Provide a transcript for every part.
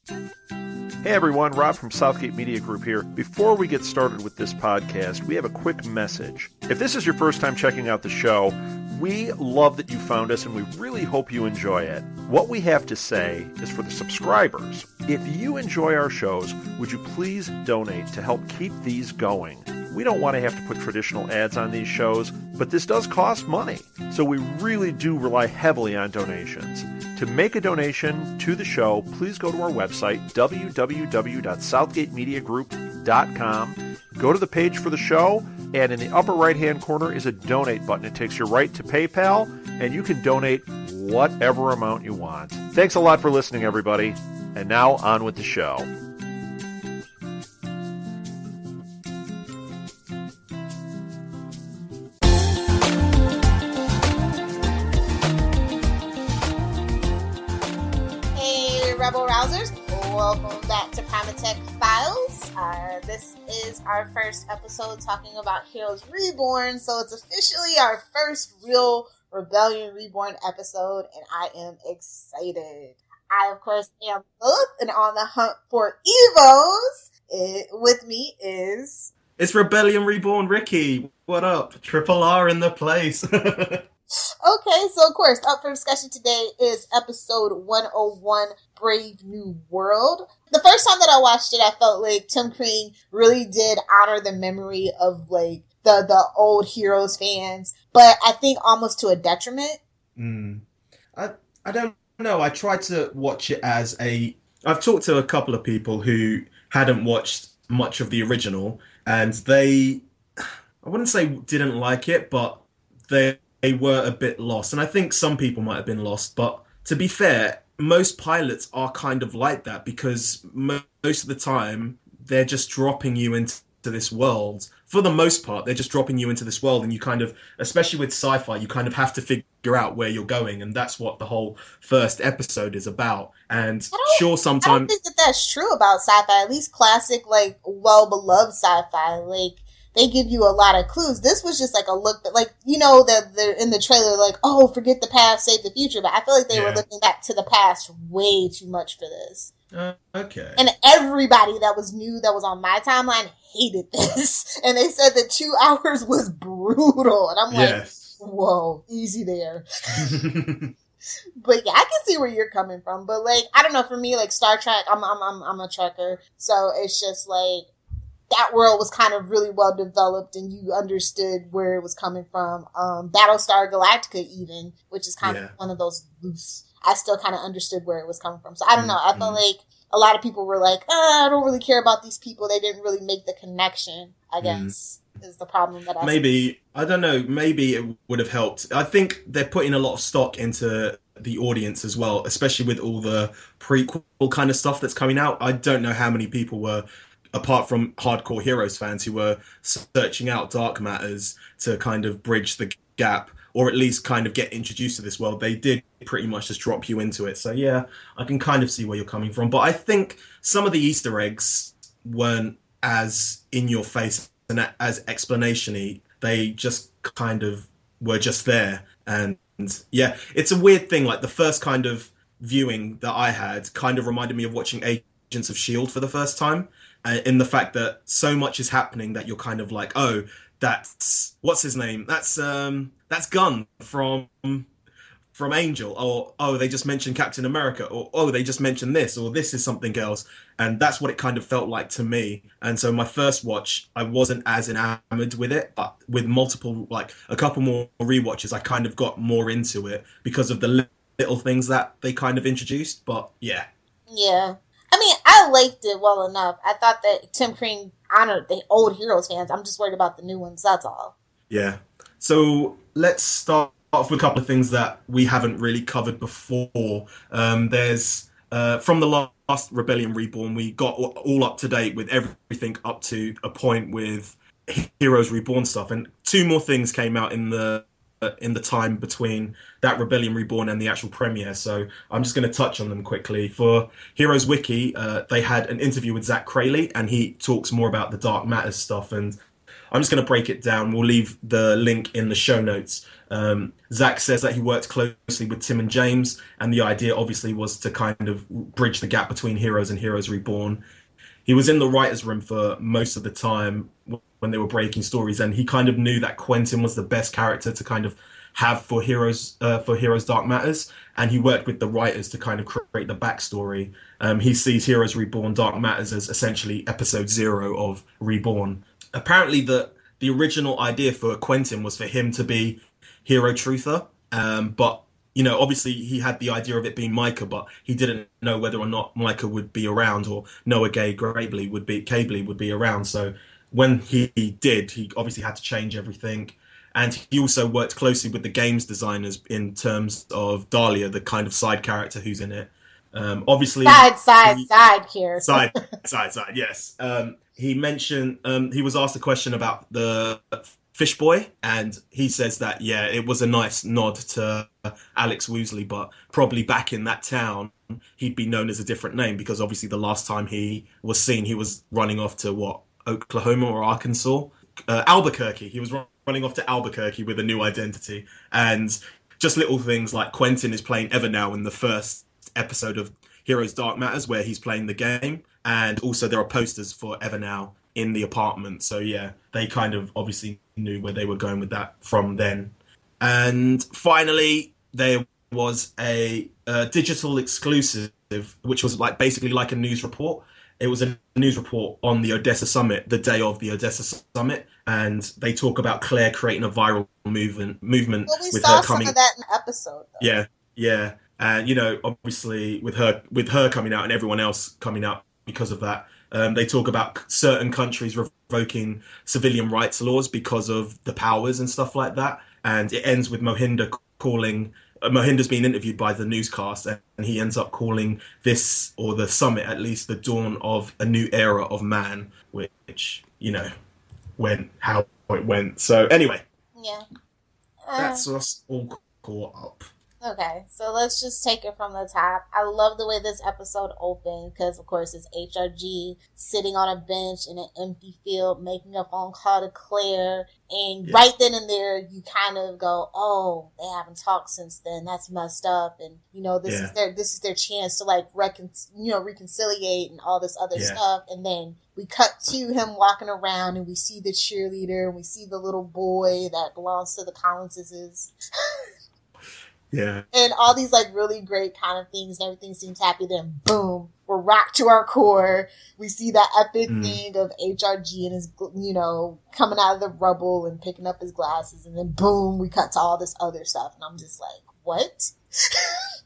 Hey everyone, Rob from Southgate Media Group here. Before we get started with this podcast, we have a quick message. If this is your first time checking out the show, we love that you found us and we really hope you enjoy it. What we have to say is for the subscribers, if you enjoy our shows, would you please donate to help keep these going? We don't want to have to put traditional ads on these shows, but this does cost money, so we really do rely heavily on donations. To make a donation to the show, please go to our website, www.southgatemediagroup.com. Go to the page for the show, and in the upper right-hand corner is a donate button. It takes you right to PayPal, and you can donate whatever amount you want. Thanks a lot for listening, everybody. And now, on with the show. Rebel Rousers, welcome back to Primatech Files. This is our first episode talking about Heroes Reborn, so it's officially our first real Rebellion Reborn episode, and I am excited. I, of course, am both and on the hunt for Evos. With me is... It's Rebellion Reborn Ricky. What up? Triple R in the place. Okay, so of course, up for discussion today is episode 101, Brave New World. The first time that I watched it, I felt like Tim Crane really did honor the memory of like the old Heroes fans, but I think almost to a detriment. I don't know. I tried to watch it as I've talked to a couple of people who hadn't watched much of the original, and I wouldn't say didn't like it, but they were a bit lost. And I think some people might have been lost, but to be fair, most pilots are kind of like that because most of the time they're just dropping you into this world. For the most part, they're just dropping you into this world, and you kind of, especially with sci-fi, you kind of have to figure out where you're going, and that's what the whole first episode is about. And sure, sometimes... I don't think that that's true about sci-fi, at least classic, like, well-beloved sci-fi. Like, they give you a lot of clues. This was just like a look, like, you know, that they're in the trailer, like, oh, forget the past, save the future. But I feel like they were looking back to the past way too much for this. Okay. And everybody that was new, that was on my timeline, hated this. And they said that 2 hours was brutal. And I'm like, whoa, easy there. But yeah, I can see where you're coming from. But like, I don't know, for me, like Star Trek, I'm a Trekker. So it's just like, that world was kind of really well developed and you understood where it was coming from. Battlestar Galactica even, which is kind of one of those loose. I still kind of understood where it was coming from. So I don't know. I felt like a lot of people were like, I don't really care about these people. They didn't really make the connection, I guess, is the problem that I Maybe, I don't know, maybe it would have helped. I think they're putting a lot of stock into the audience as well, especially with all the prequel kind of stuff that's coming out. I don't know how many people were, apart from hardcore Heroes fans, who were searching out dark matters to kind of bridge the gap, or at least kind of get introduced to this world. They did pretty much just drop you into it. So yeah, I can kind of see where you're coming from. But I think some of the Easter eggs weren't as in your face and as explanation-y. They just kind of were just there. And yeah, it's a weird thing. Like the first kind of viewing that I had kind of reminded me of watching Agents of S.H.I.E.L.D. for the first time. In the fact that so much is happening that you're kind of like, oh, that's what's his name? That's Gunn from Angel, or oh, they just mentioned Captain America, or oh, they just mentioned this, or this is something else, and that's what it kind of felt like to me. And so my first watch, I wasn't as enamored with it, but with multiple, like a couple more rewatches, I kind of got more into it because of the little things that they kind of introduced. But yeah. I mean, I liked it well enough. I thought that Tim Crane honored the old Heroes fans. I'm just worried about the new ones, that's all. Yeah. So let's start off with a couple of things that we haven't really covered before. There's, from the last Rebellion Reborn, we got all up to date with everything up to a point with Heroes Reborn stuff. And 2 more things came out in the time between that Rebellion Reborn and the actual premiere, so I'm just going to touch on them quickly. For Heroes Wiki, they had an interview with Zach Crayley, and he talks more about the Dark Matters stuff, and I'm just going to break it down. We'll leave the link in the show notes. Zach says that he worked closely with Tim and James, and the idea obviously was to kind of bridge the gap between Heroes and Heroes Reborn. He was in the writer's room for most of the time when they were breaking stories, and he kind of knew that Quentin was the best character to kind of have for Heroes Dark Matters, and he worked with the writers to kind of create the backstory. He sees Heroes Reborn Dark Matters as essentially episode 0 of Reborn. Apparently the original idea for Quentin was for him to be Hero Truther, but obviously he had the idea of it being Micah, but he didn't know whether or not Micah would be around, or Noah Gay Cabley would be around. So when he did, he obviously had to change everything. And he also worked closely with the games designers in terms of Dahlia, the kind of side character who's in it. Obviously, side here. Side, yes. He mentioned, he was asked a question about the Fish Boy, and he says that, yeah, it was a nice nod to Alex Woosley, but probably back in that town, he'd be known as a different name, because obviously the last time he was seen, he was running off to, Oklahoma or Arkansas? Albuquerque. He was running off to Albuquerque with a new identity. And just little things like Quentin is playing Evernow in the first episode of Heroes Dark Matters, where he's playing the game. And also there are posters for Evernow in the apartment. So yeah, they kind of obviously knew where they were going with that from then. And finally, there was a digital exclusive, which was basically like a news report. It was a news report on the Odessa Summit, the day of the Odessa Summit, and they talk about Claire creating a viral movement with her coming. Some of that in the episode, though. Yeah, and obviously with her coming out and everyone else coming out because of that, they talk about certain countries revoking civilian rights laws because of the powers and stuff like that, and it ends with Mohinder's being interviewed by the newscast, and he ends up calling this, or the summit at least, the dawn of a new era of man, which, how it went. So anyway, yeah, that's us all caught up. Okay, so let's just take it from the top. I love the way this episode opened because, of course, it's HRG sitting on a bench in an empty field making a phone call to Claire. And right then and there, you kind of go, oh, they haven't talked since then. That's messed up. And, this is their chance to, reconciliate and all this other stuff. And then we cut to him walking around and we see the cheerleader and we see the little boy that belongs to the Collinses. Yeah. And all these really great kind of things and everything seems happy. Then boom, we're rocked to our core. We see that epic thing of HRG and his, coming out of the rubble and picking up his glasses. And then boom, we cut to all this other stuff. And I'm just like, what?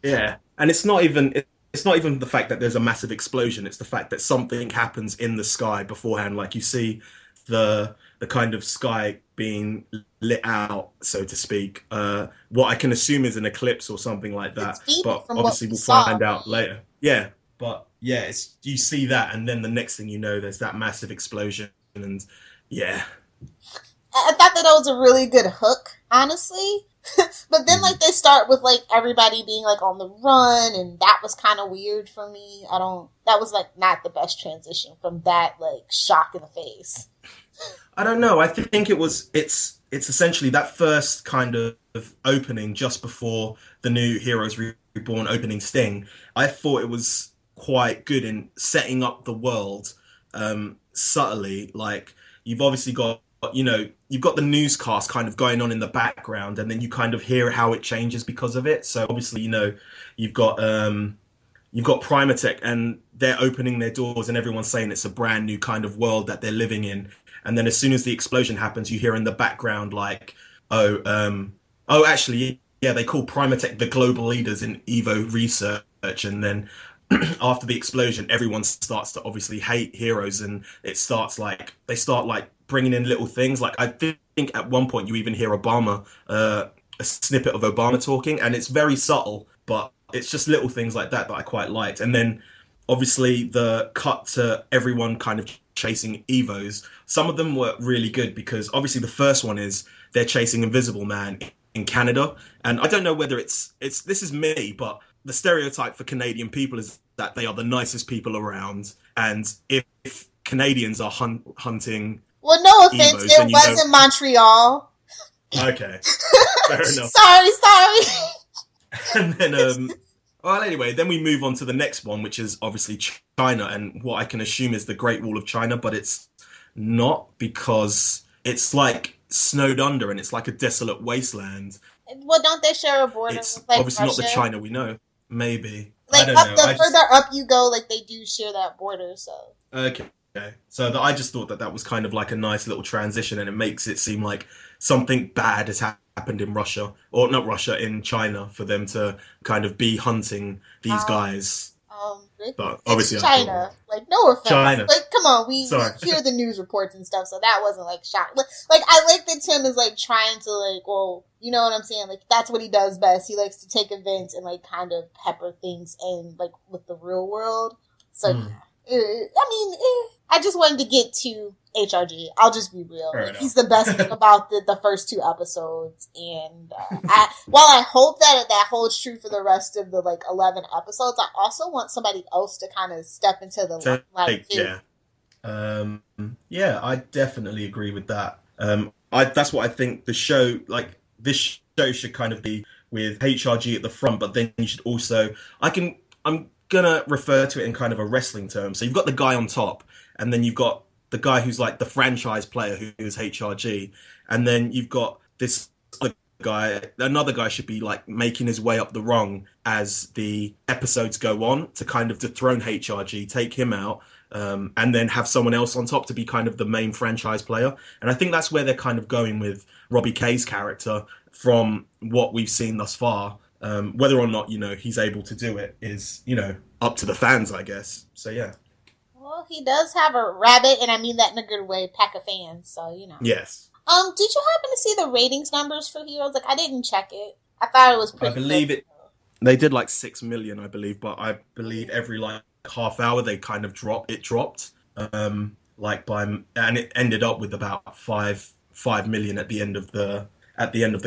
Yeah. And it's not even the fact that there's a massive explosion. It's the fact that something happens in the sky beforehand. Like you see the kind of sky being lit out, so to speak. What I can assume is an eclipse or something like that. But obviously we'll find out later. Yeah. But yeah, you see that, and then the next thing you know, there's that massive explosion, and yeah. I thought that was a really good hook, honestly. But then they start with everybody being on the run, and that was kind of weird for me. That was not the best transition from that shock in the face. I don't know. I think it's essentially that first kind of opening just before the new Heroes Reborn opening sting. I thought it was quite good in setting up the world subtly. You've obviously got you've got the newscast kind of going on in the background, and then you kind of hear how it changes because of it. So obviously you've got Primatech, and they're opening their doors, and everyone's saying it's a brand new kind of world that they're living in. And then as soon as the explosion happens, you hear in the background actually, they call Primatech the global leaders in Evo research. And then after the explosion, everyone starts to obviously hate Heroes, and it starts they start bringing in little things. I think at one point you even hear Obama, a snippet of Obama talking, and it's very subtle, but it's just little things like that I quite liked. And then obviously the cut to everyone kind of chasing Evos. Some of them were really good because obviously the first one is they're chasing Invisible Man in Canada. And I don't know whether this is me, but the stereotype for Canadian people is that they are the nicest people around. And if Canadians are hunting Well, no offense, Evos, it was in Montreal. Okay, fair enough. Sorry. And then, well, anyway, then we move on to the next one, which is obviously China, and what I can assume is the Great Wall of China, but it's not, because it's like snowed under and it's like a desolate wasteland. Well, don't they share a border It's with, like, obviously Russia? not the China we know. Maybe. Like, I don't know. further up you go, like, they do share that border, so. Okay. So I just thought that was kind of like a nice little transition, and it makes it seem like something bad has happened in Russia, or not Russia, in China, for them to kind of be hunting these guys. But obviously, it's China. Like, no offense. China. Like, come on, we hear the news reports and stuff, so that wasn't like shock. Like, I like that Tim is like trying to, like, well, you know what I'm saying? Like, that's what he does best. He likes to take events and like kind of pepper things in, like, with the real world. So I just wanted to get to HRG. I'll just be real. Like, he's the best thing about the first 2 episodes. And while I hope that holds true for the rest of the, like, 11 episodes, I also want somebody else to kind of step into the limelight too. Yeah, I definitely agree with that. That's what I think the show, like, this show should kind of be with HRG at the front, but then you should also, I'm gonna refer to it in kind of a wrestling term. So you've got the guy on top, and then you've got the guy who's like the franchise player who is HRG, and then you've got this other guy. Another guy should be like making his way up the rung as the episodes go on to kind of dethrone HRG, take him out, and then have someone else on top to be kind of the main franchise player. And I think that's where they're kind of going with Robbie Kay's character from what we've seen thus far. Whether or not, he's able to do it is, up to the fans, I guess. So, yeah. Well, he does have a rabbit, and I mean that in a good way, pack of fans, so, Yes. Did you happen to see the ratings numbers for Heroes? Like, I didn't check it. I thought it was pretty good. I believe they did like 6 million, I believe, but I believe every like half hour they kind of dropped. And it ended up with about 5 million at the end of the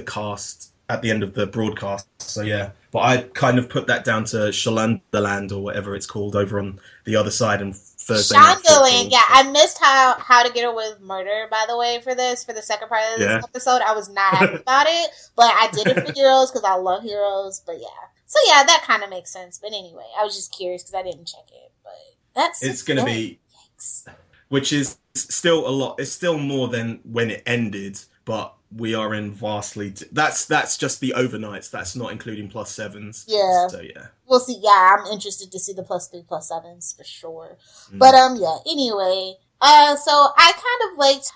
cast. At the end of the broadcast. So yeah, but I kind of put that down to Shalandaland or whatever it's called over on the other side and Thursday Night Football. Yeah, I missed How to Get Away with Murder, by the way, for the second part of this episode. I was not happy about it, but I did it for Heroes because I love Heroes. But yeah, so yeah, that kind of makes sense. But anyway, I was just curious because I didn't check it. But it's going to be, which is still a lot. It's still more than when it ended, but we are in vastly. That's just the overnights. That's not including +7s. Yeah. So yeah, we'll see. Yeah, I'm interested to see the +3, +7s for sure. But yeah. Anyway, so I kind of liked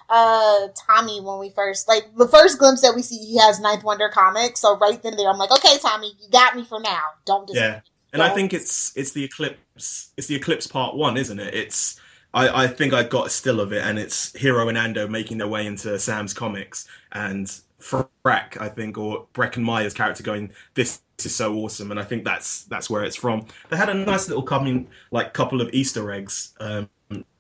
Tommy when we first, like, the first glimpse that we see, he has Ninth Wonder comics. So right then and there, I'm like, okay, Tommy, you got me for now. Don't disappoint. Yeah, and I think it's the Eclipse. It's the Eclipse Part 1, isn't it? It's. I think I got a still of it, and it's Hiro and Ando making their way into Sam's comics, and Freck, I think, or Breckenmeyer's character going, "This is so awesome," and I think that's where it's from. They had a nice little couple of Easter eggs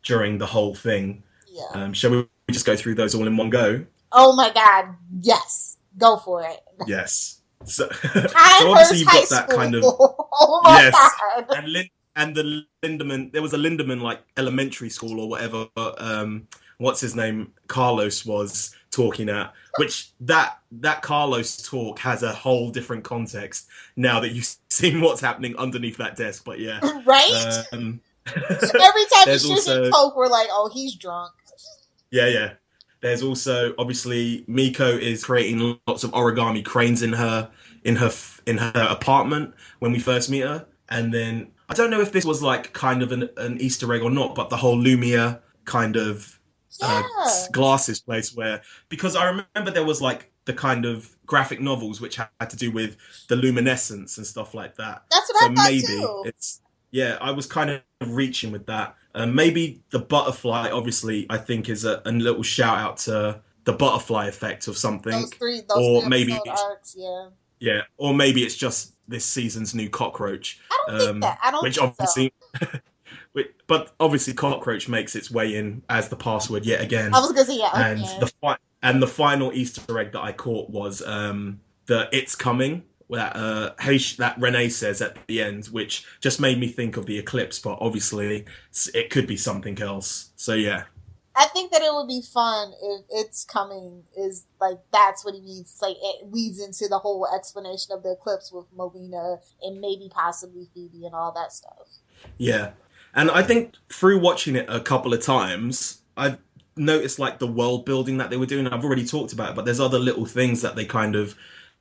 during the whole thing. Yeah. Shall we just go through those all in one go? Oh my God! Yes, go for it. Yes. So obviously you've got that kind of oh my God. And the Lindemann, there was a Lindemann like elementary school or whatever. What's his name? Carlos was talking at, which that Carlos talk has a whole different context now that you've seen what's happening underneath that desk. But yeah, right. Every time he shoots a Coke, we're like, oh, he's drunk. Yeah. There's also obviously Miko is creating lots of origami cranes in her apartment when we first meet her, and then. I don't know if this was like kind of an Easter egg or not, but the whole Lumia kind of glasses place because I remember there was like the kind of graphic novels which had to do with the luminescence and stuff like that. That's what I thought too. I was kind of reaching with that. Maybe the butterfly, obviously, I think is a little shout out to the butterfly effect of something. Those three maybe arcs, yeah, or maybe it's just this season's new cockroach. I don't think that. I don't which think obviously, so. But obviously, cockroach makes its way in as the password yet again. I was gonna say yeah. And the final Easter egg that I caught was the "It's coming" that Renee says at the end, which just made me think of the eclipse. But obviously, it could be something else. So yeah. I think that it would be fun if It's Coming is like, that's what he means. Like, it leads into the whole explanation of the eclipse with Melina and maybe possibly Phoebe and all that stuff. Yeah. And I think through watching it a couple of times, I've noticed like the world building that they were doing. I've already talked about it, but there's other little things that they kind of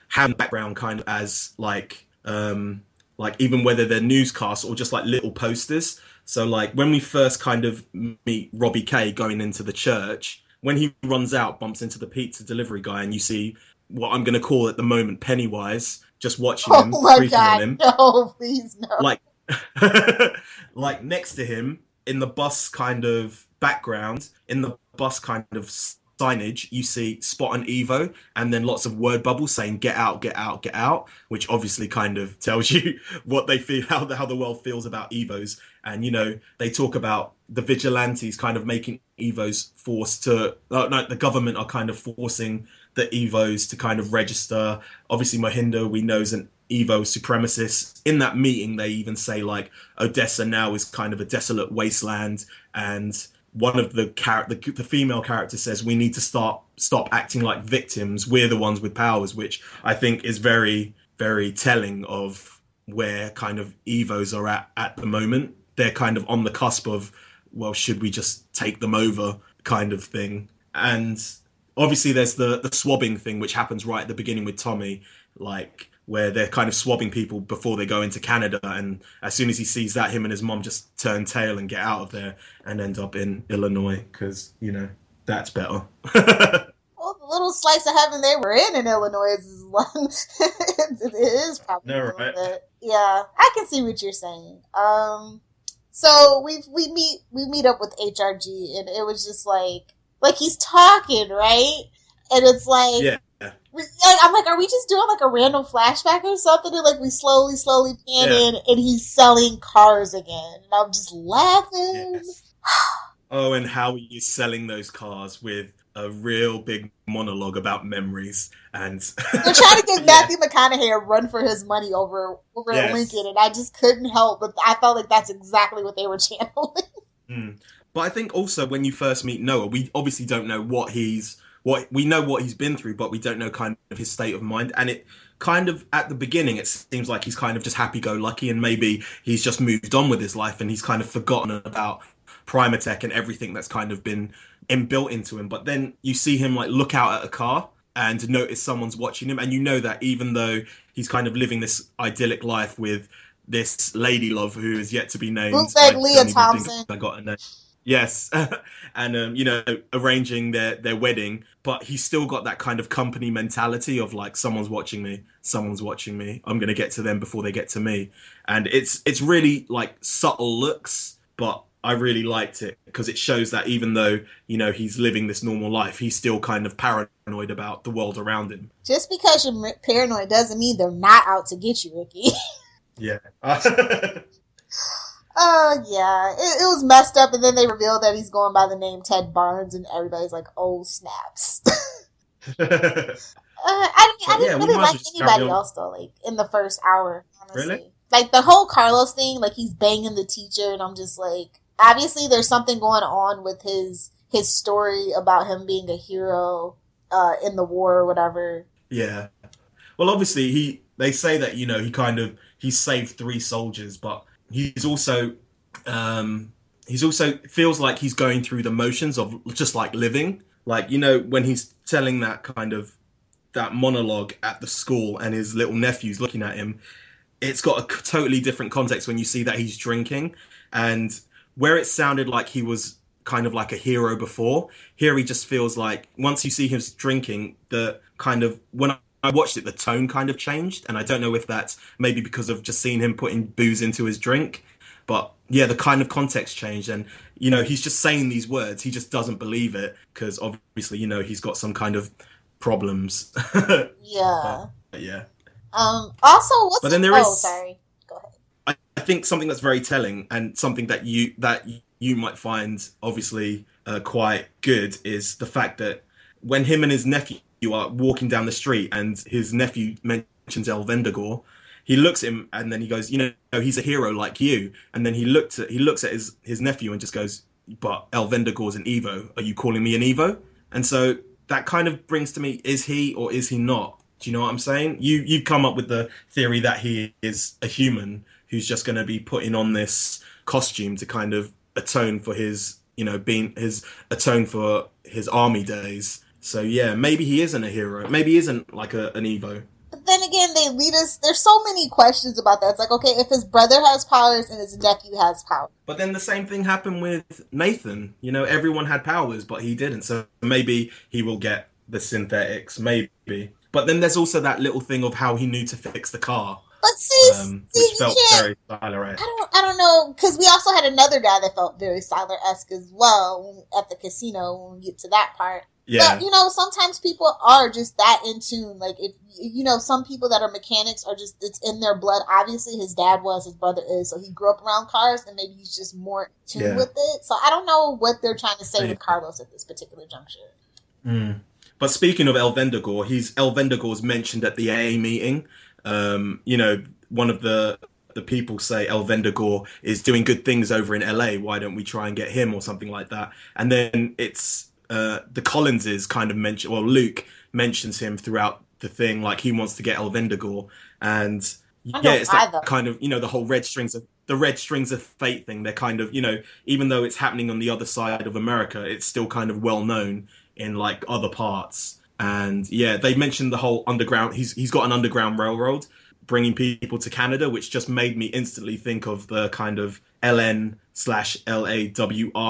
have in the background, kind of as like even whether they're newscasts or just like little posters. So like when we first kind of meet Robbie Kay going into the church, when he runs out, bumps into the pizza delivery guy, and you see what I'm going to call at the moment Pennywise just watching him, creeping on him. No, please no. Like, like next to him in the bus kind of background, in the bus kind of signage, you see Spot and Evo, and then lots of word bubbles saying "get out, get out, get out," which obviously kind of tells you what they feel, how the world feels about Evos. And you know, they talk about the vigilantes kind of making Evos forced to. No, the government are kind of forcing the Evos to kind of register. Obviously, Mohinder, we know, is an Evo supremacist. In that meeting, they even say like Odessa now is kind of a desolate wasteland, and one of the female characters says we need to stop acting like victims. We're the ones with powers, which I think is very, very telling of where kind of Evos are at the moment. They're kind of on the cusp of, well, should we just take them over kind of thing. And obviously there's the swabbing thing, which happens right at the beginning with Tommy, like where they're kind of swabbing people before they go into Canada. And as soon as he sees that, him and his mom just turn tail and get out of there and end up in Illinois because, you know, that's better. Well, the little slice of heaven they were in Illinois is one. It is probably no, a little right? bit. Yeah, I can see what you're saying. So we meet up with HRG, and it was just like he's talking, right? And it's like, yeah. I'm like, are we just doing like a random flashback or something? And like we slowly pan in, and he's selling cars again, and I'm just laughing. Yes. Oh, and how are you selling those cars with a real big monologue about memories? And they're trying to get Matthew McConaughey a run for his money over yes. Lincoln, and I just couldn't help but I felt like that's exactly what they were channeling. But I think also when you first meet Noah, we obviously don't know we know what he's been through, but we don't know kind of his state of mind. And it kind of, at the beginning, it seems like he's kind of just happy-go-lucky, and maybe he's just moved on with his life and he's kind of forgotten about Primatech and everything that's kind of been inbuilt into him. But then you see him like look out at a car and notice someone's watching him, and you know that even though he's kind of living this idyllic life with this lady love who is yet to be named, Bootleg Leah Thompson. I got a name. Yes, and you know, arranging their wedding, but he's still got that kind of company mentality of like, someone's watching me, I'm gonna get to them before they get to me. And it's really like subtle looks, but I really liked it because it shows that even though, you know, he's living this normal life, he's still kind of paranoid about the world around him. Just because you're paranoid doesn't mean they're not out to get you, Ricky. Yeah. Yeah, it was messed up, and then they revealed that he's going by the name Ted Barnes, and everybody's like, "Oh snaps!" I didn't really like anybody else though. Like in the first hour, honestly. Really? Like the whole Carlos thing, like he's banging the teacher, and I'm just like, obviously there's something going on with his story about him being a hero in the war or whatever. Yeah. Well, obviously they say that, you know, he saved 3 soldiers, but he's also feels like he's going through the motions of just like living. Like, you know, when he's telling that monologue at the school and his little nephew's looking at him, it's got a totally different context when you see that he's drinking. And where it sounded like he was kind of like a hero before, here he just feels like once you see him drinking, the kind of, when I watched it, the tone kind of changed. And I don't know if that's maybe because of just seeing him putting booze into his drink. But yeah, the kind of context changed. And, you know, he's just saying these words. He just doesn't believe it because obviously, you know, he's got some kind of problems. Yeah. But, yeah. Also, sorry. Go ahead. I think something that's very telling and something that you might find obviously quite good is the fact that when him and his nephew are walking down the street and his nephew mentions El Vendago, he looks at him and then he goes, you know, he's a hero like you. And then he looks at his nephew and just goes, but El Vendigore's an Evo. Are you calling me an Evo? And so that kind of brings to me, is he or is he not? Do you know what I'm saying? You've come up with the theory that he is a human who's just going to be putting on this costume to kind of atone for his, atone for his army days. So yeah, maybe he isn't a hero. Maybe he isn't like an Evo. But then again, they lead us. There's so many questions about that. It's like, okay, if his brother has powers and his nephew has powers. But then the same thing happened with Nathan. Everyone had powers, but he didn't. So maybe he will get the synthetics, maybe. But then there's also that little thing of how he knew to fix the car. But see, which felt very Sylar-esque. I don't know, because we also had another guy that felt very Sylar-esque as well at the casino when we get to that part. Yeah. But, sometimes people are just that in tune. Like, if some people that are mechanics are just, it's in their blood. Obviously, his dad was, his brother is, so he grew up around cars, and maybe he's just more in tune with it. So I don't know what they're trying to say with Carlos at this particular juncture. Mm. But speaking of El Vendigore, El Vendigore's mentioned at the AA meeting. One of the people say El Vendigore is doing good things over in LA. Why don't we try and get him or something like that? And then it's the Collinses kind of mention. Well, Luke mentions him throughout the thing, like he wants to get El Vendigore, and it's that kind of the whole red strings of fate thing. They're kind of even though it's happening on the other side of America, it's still kind of well known in like other parts. And they mentioned the whole underground. He's got an underground railroad bringing people to Canada, which just made me instantly think of the kind of LN/LAWR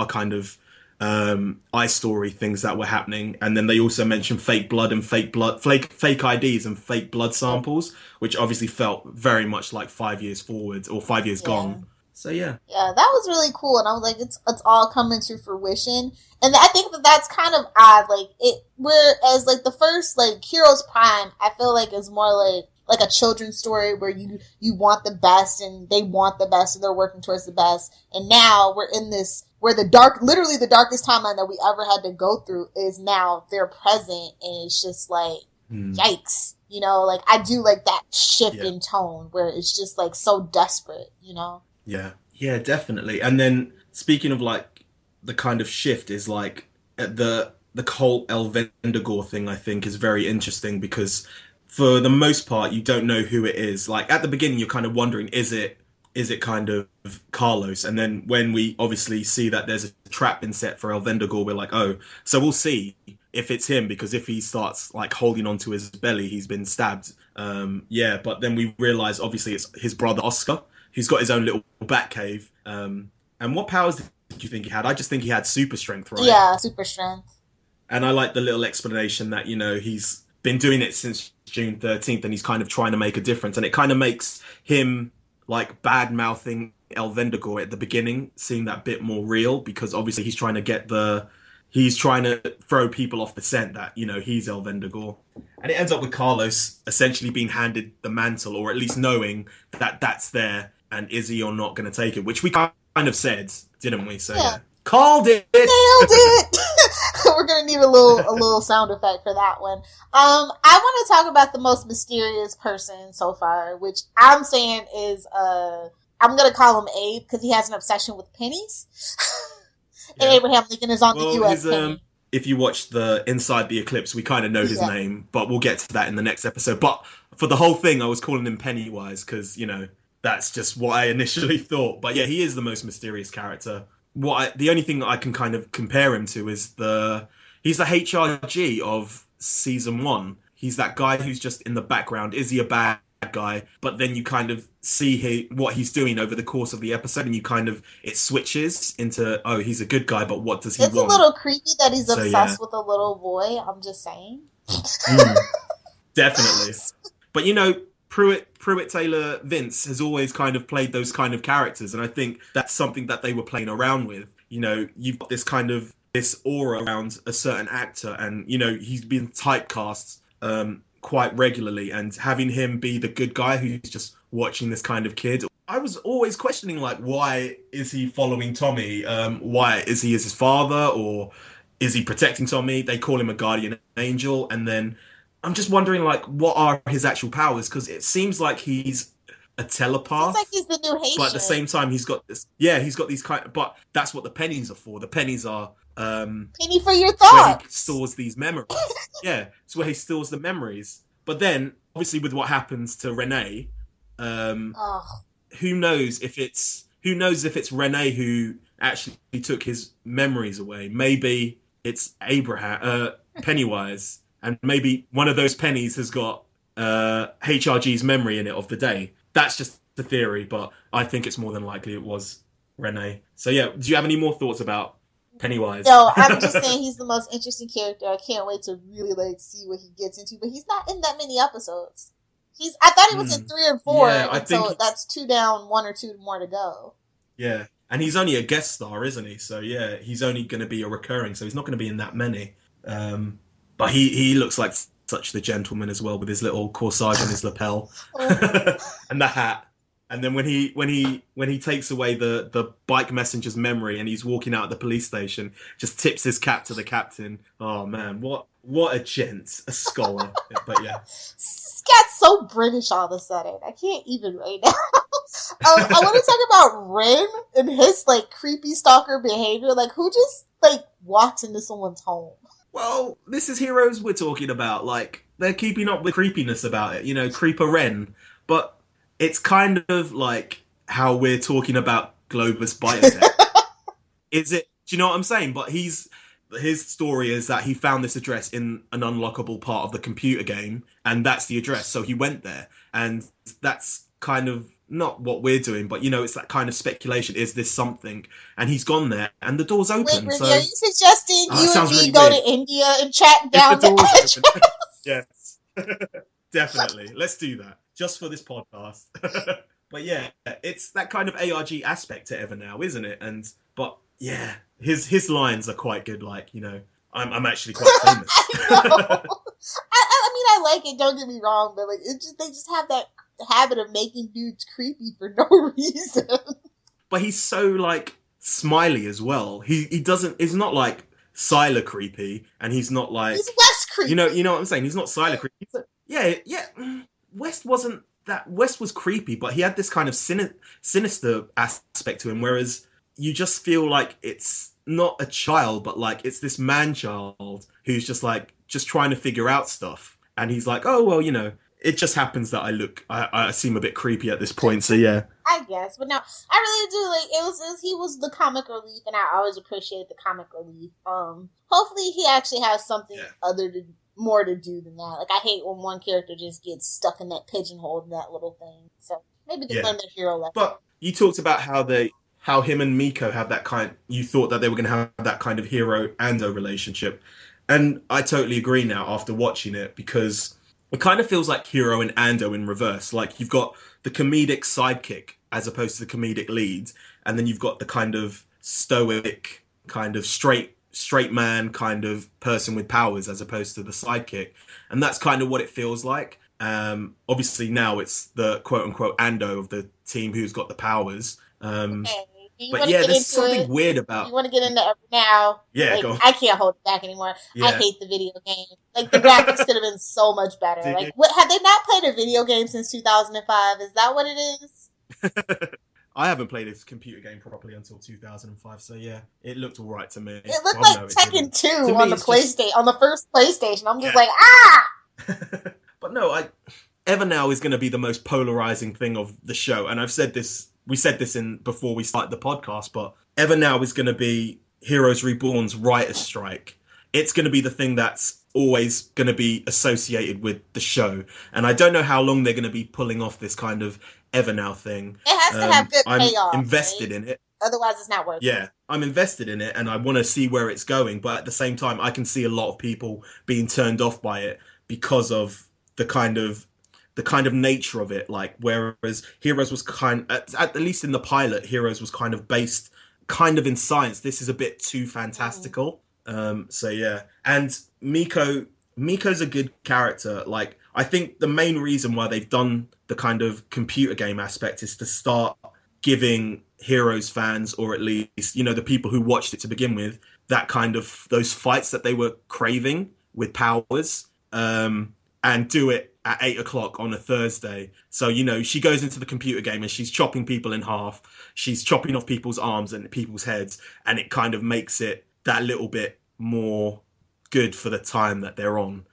kind of iStory things that were happening. And then they also mentioned fake blood and fake IDs and fake blood samples, which obviously felt very much like 5 years forward or 5 years gone. So yeah, that was really cool, and I was like, it's all coming to fruition, and I think that's kind of odd. Like whereas like the first like Heroes Prime, I feel like is more like a children's story where you want the best and they want the best and they're working towards the best, and now we're in this where literally the darkest timeline that we ever had to go through is now they're present, and it's just like yikes, like I do like that shift in tone where it's just like so desperate, Yeah, definitely. And then speaking of like the kind of shift is like the whole El Vendigore thing, I think is very interesting because for the most part, you don't know who it is. Like at the beginning, you're kind of wondering, is it kind of Carlos? And then when we obviously see that there's a trap been set for El Vendigore, we're like, oh, so we'll see if it's him, because if he starts like holding onto his belly, he's been stabbed. But then we realize obviously it's his brother Oscar, who's got his own little bat cave. And what powers did you think he had? I just think he had super strength, right? Yeah, super strength. And I like the little explanation that, he's been doing it since June 13th and he's kind of trying to make a difference. And it kind of makes him like bad-mouthing El Vendigore at the beginning seem that bit more real, because obviously he's trying to throw people off the scent that, he's El Vendigore. And it ends up with Carlos essentially being handed the mantle, or at least knowing that that's there, and is he or not going to take it, which we kind of said, didn't we? So yeah. Called it! Nailed it! We're going to need a little sound effect for that one. I want to talk about the most mysterious person so far, which I'm saying is, I'm going to call him Abe, because he has an obsession with pennies. And Abraham Lincoln is on the U.S. penny. If you watch the Inside the Eclipse, we kind of know his name, but we'll get to that in the next episode. But for the whole thing, I was calling him Pennywise, because, that's just what I initially thought. But yeah, he is the most mysterious character. The only thing that I can kind of compare him to is he's the HRG of season 1. He's that guy who's just in the background. Is he a bad guy? But then you kind of see what he's doing over the course of the episode, and it switches into, oh, he's a good guy, but what does he want? It's a little creepy that he's obsessed with a little boy. I'm just saying. Definitely. But Pruitt Taylor Vince has always kind of played those kind of characters, and I think that's something that they were playing around with. You've got this aura around a certain actor, and he's been typecast quite regularly, and having him be the good guy who's just watching this kind of kid. I was always questioning, like, why is he following Tommy? Why is he his father, or is he protecting Tommy? They call him a guardian angel, and then I'm just wondering, like, what are his actual powers? Because it seems like he's a telepath. It's like he's the new Haitian. But at the same time, he's got this. Yeah, he's got these but that's what the pennies are for. The pennies are penny for your thoughts. where he stores these memories. Yeah, it's where he stores the memories. But then, obviously, with what happens to Renee, who knows if it's Renee who actually took his memories away? Maybe it's Pennywise, and maybe one of those pennies has got HRG's memory in it of the day. That's just the theory, but I think it's more than likely it was Renee. So yeah, do you have any more thoughts about Pennywise? No, I'm just saying he's the most interesting character. I can't wait to really see what he gets into, but he's not in that many episodes. I thought he was in 3 or 4, so that's 2 down, 1 or 2 more to go. Yeah, and he's only a guest star, isn't he? So yeah, he's only going to be a recurring, so he's not going to be in that many. But he looks like such the gentleman as well, with his little corsage on his lapel and the hat. And then when he takes away the bike messenger's memory and he's walking out of the police station, just tips his cap to the captain. Oh man, what a gent, a scholar. But yeah, this got so British all of a sudden. I can't even right now. I want to talk about Ren and his creepy stalker behavior. Who just walks into someone's home? Well, this is Heroes we're talking about. They're keeping up with creepiness about it, Creeper Ren. But it's kind of like how we're talking about Globus Biotech. Is it? Do you know what I'm saying? But his story is that he found this address in an unlockable part of the computer game, and that's the address. So he went there, and that's kind of not what we're doing, but it's that kind of speculation. Is this something? And he's gone there, and the door's open. Wait, so are you suggesting you and me really go weird. to India and track down the address? Yes, definitely. Let's do that just for this podcast. But yeah, it's that kind of ARG aspect to Evernow, isn't it? But yeah, his lines are quite good. I'm actually quite famous. I mean, I like it. Don't get me wrong, but they just have that habit of making dudes creepy for no reason. But he's so smiley as well. He doesn't. He's not like Sylar creepy, and he's not he's West creepy. You know what I'm saying? He's not Sylar creepy. Yeah. West wasn't that. West was creepy, but he had this kind of sinister aspect to him. Whereas you just feel like it's not a child, but it's this man-child who's just trying to figure out stuff. And he's like, oh well, it just happens that I seem a bit creepy at this point. So yeah, I guess. But no, I really do he was the comic relief, and I always appreciate the comic relief. Hopefully he actually has something more to do than that. I hate when one character just gets stuck in that pigeonhole in that little thing. So maybe they learn their hero lesson. But you talked about how him and Miko have that kind. You thought that they were going to have that kind of Hiro Ando relationship, and I totally agree now after watching it, because it kind of feels like Hiro and Ando in reverse. You've got the comedic sidekick as opposed to the comedic lead, and then you've got the kind of stoic, kind of straight man kind of person with powers as opposed to the sidekick. And that's kind of what it feels like. Obviously now it's the quote-unquote Ando of the team who's got the powers. But yeah, there's something weird about... You want to get into Evernow? Yeah, go on. I can't hold it back anymore. Yeah. I hate the video game. The graphics could have been so much better. Have they not played a video game since 2005? Is that what it is? I haven't played this computer game properly until 2005, so yeah, it looked alright to me. It looked like Tekken 2 on the PlayStation, on the first PlayStation. I'm just ah! But no, Evernow is going to be the most polarizing thing of the show, and I've said this. We said this before we started the podcast, but Evernow is going to be Heroes Reborn's writer's strike. It's going to be the thing that's always going to be associated with the show. And I don't know how long they're going to be pulling off this kind of Evernow thing. It has to have good payoff. I'm invested in it. Otherwise, it's not worth it. Yeah, I'm invested in it, and I want to see where it's going. But at the same time, I can see a lot of people being turned off by it because of the kind of nature of it. Whereas Heroes was at least in the pilot, Heroes was kind of based in science. This is a bit too fantastical. So yeah, and Miko's a good character. I think the main reason why they've done the kind of computer game aspect is to start giving Heroes fans, or at least the people who watched it to begin with, that kind of those fights that they were craving with powers. and do it at 8 o'clock on a Thursday. So, you know, she goes into the computer game and she's chopping people in half. She's chopping off people's arms and people's heads. And it kind of makes it that little bit more good for the time that they're on.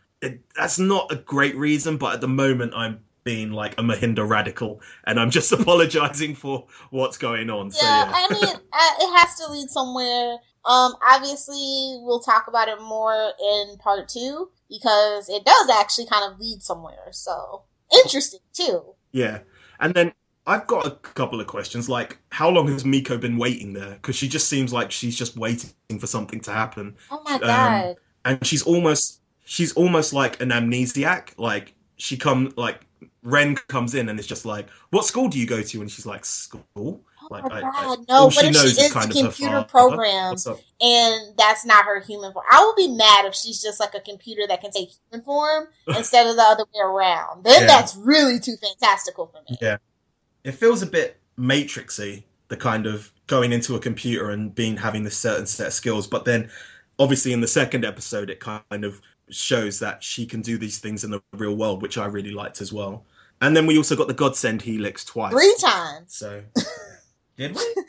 That's not a great reason, but at the moment I'm being like a Mahinda radical and I'm just apologizing for what's going on. Yeah, I mean, it has to lead somewhere. Obviously, we'll talk about it more in part 2 because it does actually kind of lead somewhere. So, interesting too. Yeah. And then I've got a couple of questions, like how long has Miko been waiting there? Because she just seems like she's just waiting for something to happen. Oh my God. And she's almost like an amnesiac. Like Ren comes in and it's just like, what school do you go to? And she's like, school? Oh my God, no, what if she is computer programmed and that's not her human form? I would be mad if she's just like a computer that can take human form instead of the other way around. Then that's really too fantastical for me. Yeah. It feels a bit Matrixy, the kind of going into a computer and having this certain set of skills. But then obviously in the second episode, it kind of shows that she can do these things in the real world, which I really liked as well. And then we also got the Godsend Helix twice. 3 times. So... Did we?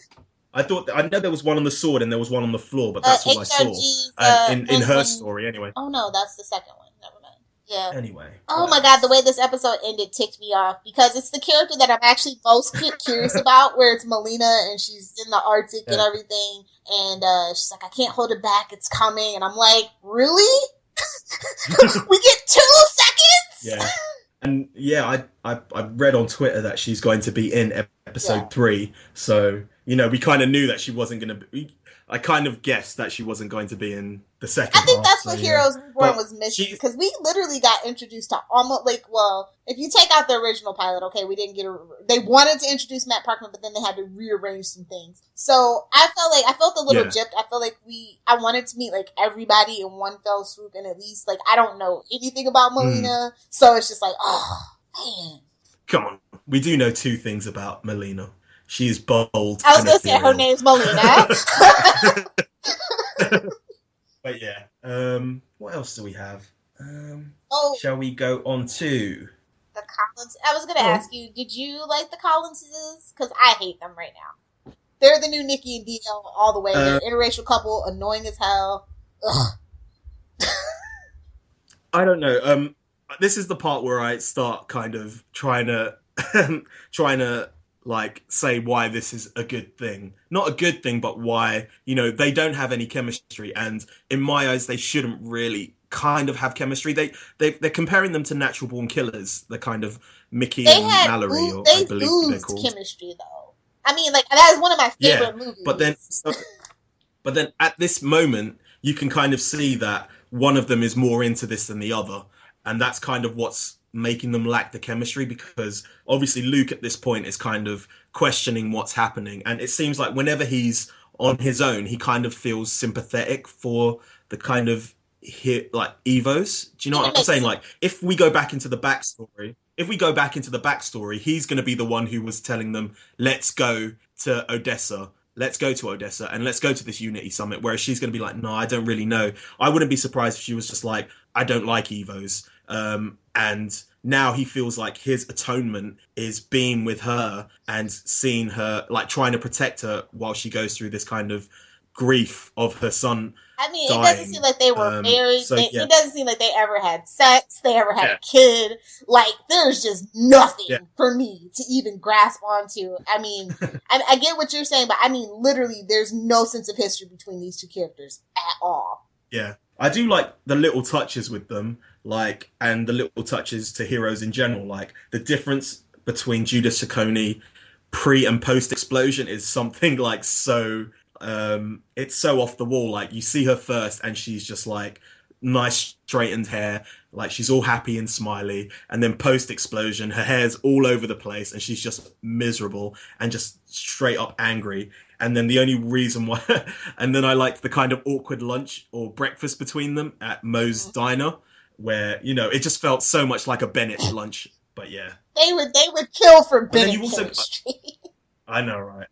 I know there was one on the sword and there was one on the floor, but that's all I saw. In her story, anyway. Oh no, that's the second one. Never mind. Yeah. Anyway. Oh my God, the way this episode ended ticked me off because it's the character that I'm actually most curious about, where it's Melina and she's in the Arctic and everything, and she's like, I can't hold it back, it's coming, and I'm like, really? We get 2 seconds? Yeah. And yeah, I read on Twitter that she's going to be in episode 3. So, you know, we kind of knew that she wasn't going to be... I kind of guessed that she wasn't going to be in the second I think that's half, what Heroes Reborn was missing. Because we literally got introduced to almost, like, well, if you take out the original pilot, okay, we didn't get they wanted to introduce Matt Parkman, but then they had to rearrange some things. So I felt a little gypped. I felt like I wanted to meet, like, everybody in one fell swoop, and at least, like, I don't know anything about Melina. So it's just like, oh, man. Come on. We do know 2 things about Melina. She is bold. I was going to say her name's Melina. But yeah. What else do we have? Shall we go on to the Collins? I was going to ask you, did you like the Collinses? Because I hate them right now. They're the new Nikki and Dio all the way. They're an interracial couple, annoying as hell. Ugh. I don't know. This is the part where I start kind of trying to like say why this is a good thing. Not a good thing, but why, you know, they don't have any chemistry, and in my eyes they shouldn't really kind of have chemistry. They're comparing them to Natural Born Killers, the kind of Mickey and Mallory, I believe they're called. Chemistry though. I mean, like, that is one of my favorite movies. But then at this moment you can kind of see that one of them is more into this than the other, and that's kind of what's making them lack the chemistry, because obviously Luke at this point is kind of questioning what's happening, and it seems like whenever he's on his own he kind of feels sympathetic for the kind of Evos. Do you know what I'm saying? Like, if we go back into the backstory, he's going to be the one who was telling them, let's go to Odessa, and let's go to this Unity Summit, whereas she's going to be like, no, I don't really know. I wouldn't be surprised if she was just like, I don't like Evos. And now he feels like his atonement is being with her and seeing her, like, trying to protect her while she goes through this kind of grief of her son. I mean, dying. It doesn't seem like they were married. It doesn't seem like they ever had sex. They ever had a kid. Like, there's just nothing for me to even grasp onto. I mean, I get what you're saying, but I mean, literally, there's no sense of history between these 2 characters at all. Yeah. I do like the little touches with them, like, and the little touches to heroes in general. Like, the difference between Judah Ciccone pre and post explosion is something like so, it's so off the wall. Like, you see her first and she's just like nice straightened hair, like she's all happy and smiley, and then post explosion her hair's all over the place and she's just miserable and just straight up angry. And then the only reason why, and then I liked the kind of awkward lunch or breakfast between them at Moe's Diner, where, you know, it just felt so much like a Bennett lunch. But yeah, they would kill for Bennett. I know, right?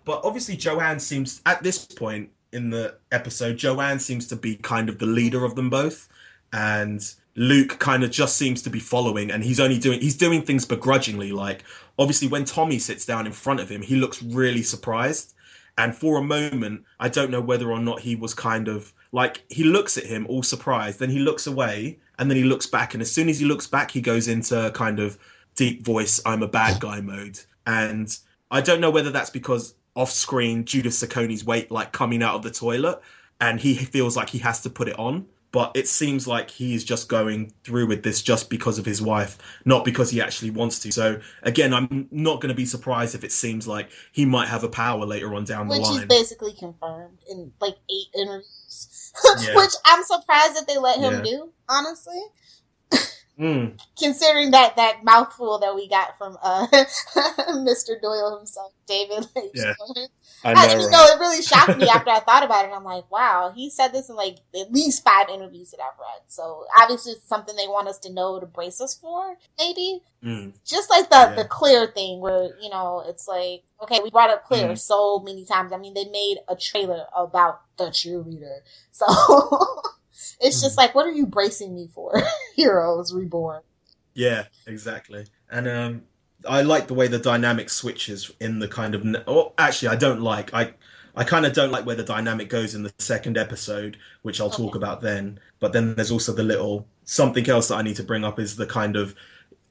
But obviously, Joanne seems, at this point in the episode, Joanne seems to be kind of the leader of them both, and Luke kind of just seems to be following, and he's doing things begrudgingly. Like, obviously when Tommy sits down in front of him, he looks really surprised. And for a moment, I don't know whether or not he was kind of like, he looks at him all surprised, then he looks away, and then he looks back. And as soon as he looks back, he goes into kind of deep voice, I'm a bad guy mode. And I don't know whether that's because off screen, Judith Sacconi's weight, like coming out of the toilet, and he feels like he has to put it on. But it seems like he's just going through with this just because of his wife, not because he actually wants to. So again, I'm not going to be surprised if it seems like he might have a power later on down the line. Which is basically confirmed in like 8 interviews. Which I'm surprised that they let him do, honestly. Considering that mouthful that we got from Mr. Doyle himself, David. I know, it really shocked me after I thought about it. I'm like, wow, he said this in like at least 5 interviews that I've read. So obviously it's something they want us to know to brace us for, maybe. Just like the Claire thing where, you know, it's like, okay, we brought up Claire so many times. I mean, they made a trailer about the cheerleader. So it's just like, what are you bracing me for? Heroes Reborn. Yeah, exactly. And I like the way the dynamic switches in the kind of... actually, I don't like... I kind of don't like where the dynamic goes in the second episode, which I'll talk about then. But then there's also the little... Something else that I need to bring up is the kind of...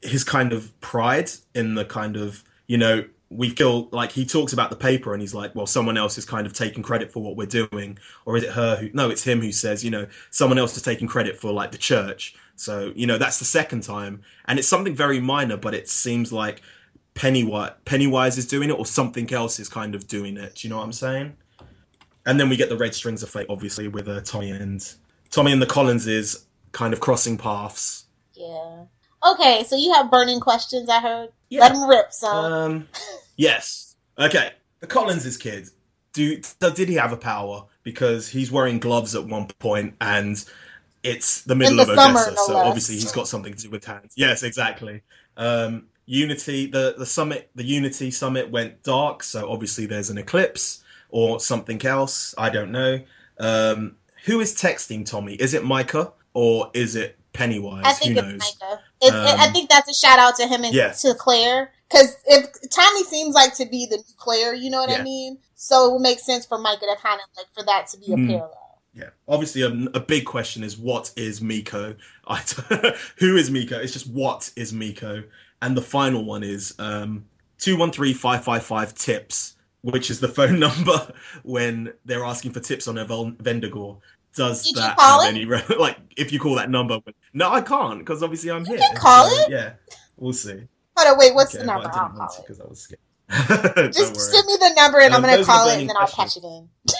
His kind of pride in the kind of... You know, we feel like he talks about the paper and he's like, well, someone else is kind of taking credit for what we're doing. Or is it her who... No, it's him who says, you know, someone else is taking credit for, like, the church. So, you know, that's the second time. And it's something very minor, but it seems like Pennywise is doing it or something else is kind of doing it. Do you know what I'm saying? And then we get the Red Strings of Fate, obviously, with Tommy and the Collinses kind of crossing paths. Yeah. Okay, so you have burning questions, I heard. Yeah. Let them rip, son. Yes. Okay. The Collinses kid. Did he have a power? Because he's wearing gloves at one point and... It's the middle of Odessa, so obviously he's got something to do with hands. Yes, exactly. Unity, the Unity summit went dark, so obviously there's an eclipse or something else. I don't know. Who is texting Tommy? Is it Micah or is it Pennywise? I think it's Micah. I think that's a shout out to him and to Claire. Because if Tommy seems like to be the new Claire, you know what I mean? So it would make sense for Micah to kind of like for that to be a parallel. Yeah, obviously a big question is what is Miko? Who is Miko? It's just what is Miko? And the final one is 213-555-TIPS, which is the phone number when they're asking for tips on a Vendigore. Did that have any like if you call that number? No, I can't because obviously I'm here. You can call it. Yeah, we'll see. Hold on, wait. What's the number? I'll call it because I was scared. Just send me the number and I'm going to call it and then I'll patch it in. I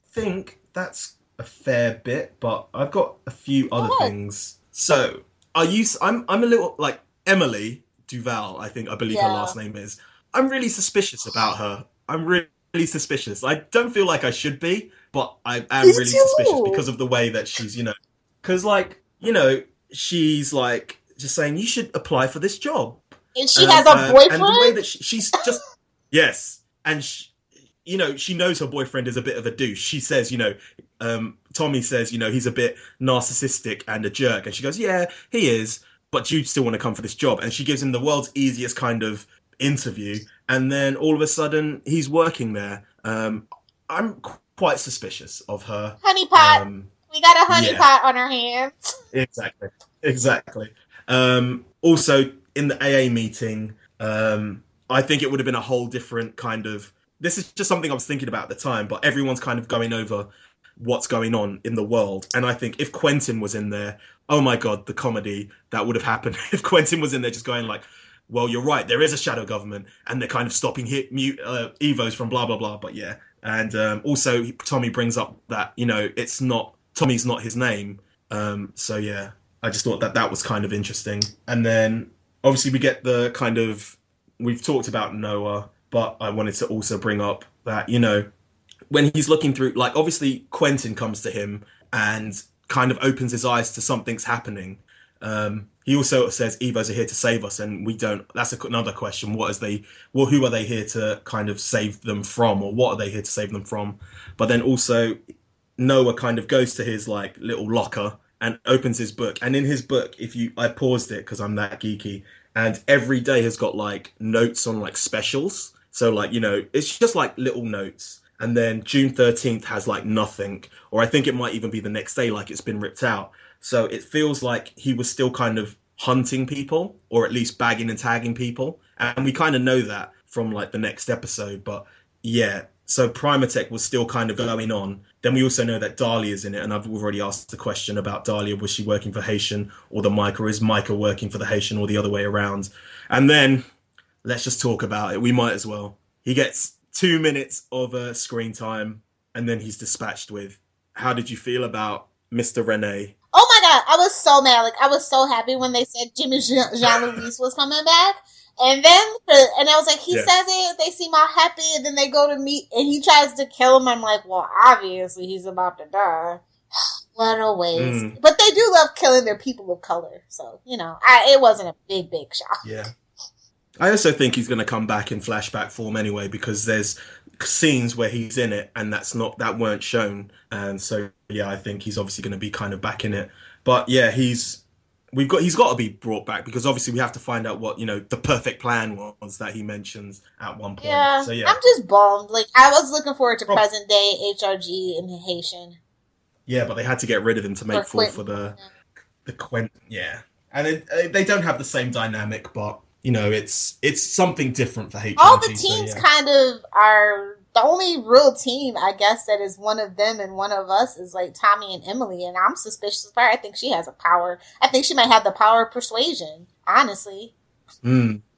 think that's a fair bit, but I've got a few other things. So, I'm a little like Emily Duval, I believe her last name is. I'm really suspicious about her. I'm really suspicious. I don't feel like I should be, but I am really suspicious because of the way that she's, you know, because like, you know, she's like just saying you should apply for this job. And she has a boyfriend? And the way that she's just, yes. And you know, she knows her boyfriend is a bit of a douche. She says, you know, Tommy says, you know, he's a bit narcissistic and a jerk. And she goes, yeah, he is, but you still want to come for this job. And she gives him the world's easiest kind of interview. And then all of a sudden, he's working there. I'm quite suspicious of her. Honeypot. We got a honeypot on our hands. Exactly. Also, in the AA meeting, I think it would have been a whole different kind of... This is just something I was thinking about at the time, but everyone's kind of going over what's going on in the world. And I think if Quentin was in there, oh my God, the comedy that would have happened. If Quentin was in there just going like, well, you're right, there is a shadow government and they're kind of stopping Evos from blah, blah, blah. But yeah. And also Tommy brings up that, you know, Tommy's not his name. So yeah, I just thought that was kind of interesting. And then obviously we get the kind of, we've talked about Noah, but I wanted to also bring up that, you know, when he's looking through, like, obviously Quentin comes to him and kind of opens his eyes to something's happening. He also says, Evos are here to save us, and we don't. That's another question. Who are they here to kind of save them from, or what are they here to save them from? But then also, Noah kind of goes to his, like, little locker, and opens his book. And in his book, I paused it because I'm that geeky, and every day has got like notes on like specials. So like, it's just like little notes. And then June 13th has like nothing, or I think it might even be the next day, like it's been ripped out. So it feels like he was still kind of hunting people, or at least bagging and tagging people. And we kind of know that from like the next episode. But yeah, so Primatech was still kind of going on. Then we also know that Dahlia's in it. And I've already asked the question about Dahlia. Was she working for Haitian or the Mike, or is Micah working for the Haitian, or the other way around? And then let's just talk about it. We might as well. He gets 2 minutes of screen time, and then he's dispatched with, how did you feel about Mr. Rene? Oh my god, I was so mad. Like, I was so happy when they said Jimmy Jean-Louis was coming back. And then, I was like, he says it, they seem all happy, and then they go to meet, and he tries to kill him. I'm like, well, obviously he's about to die. What a waste. But they do love killing their people of color. So, it wasn't a big shock. Yeah. I also think he's going to come back in flashback form anyway, because there's scenes where he's in it and that weren't shown. And so, yeah, I think he's obviously going to be kind of back in it. But yeah, he's got to be brought back, because obviously we have to find out what, the perfect plan was that he mentions at one point. Yeah, so, yeah. I'm just bummed. Like, I was looking forward to present day HRG and Haitian. Yeah, but they had to get rid of him to make full for the Quentin. Yeah. And they don't have the same dynamic, but it's something different for HRG. All the teams kind of are the only real team, I guess, that is one of them and one of us is like Tommy and Emily, and I'm suspicious of her. I think she has a power. I think she might have the power of persuasion, honestly.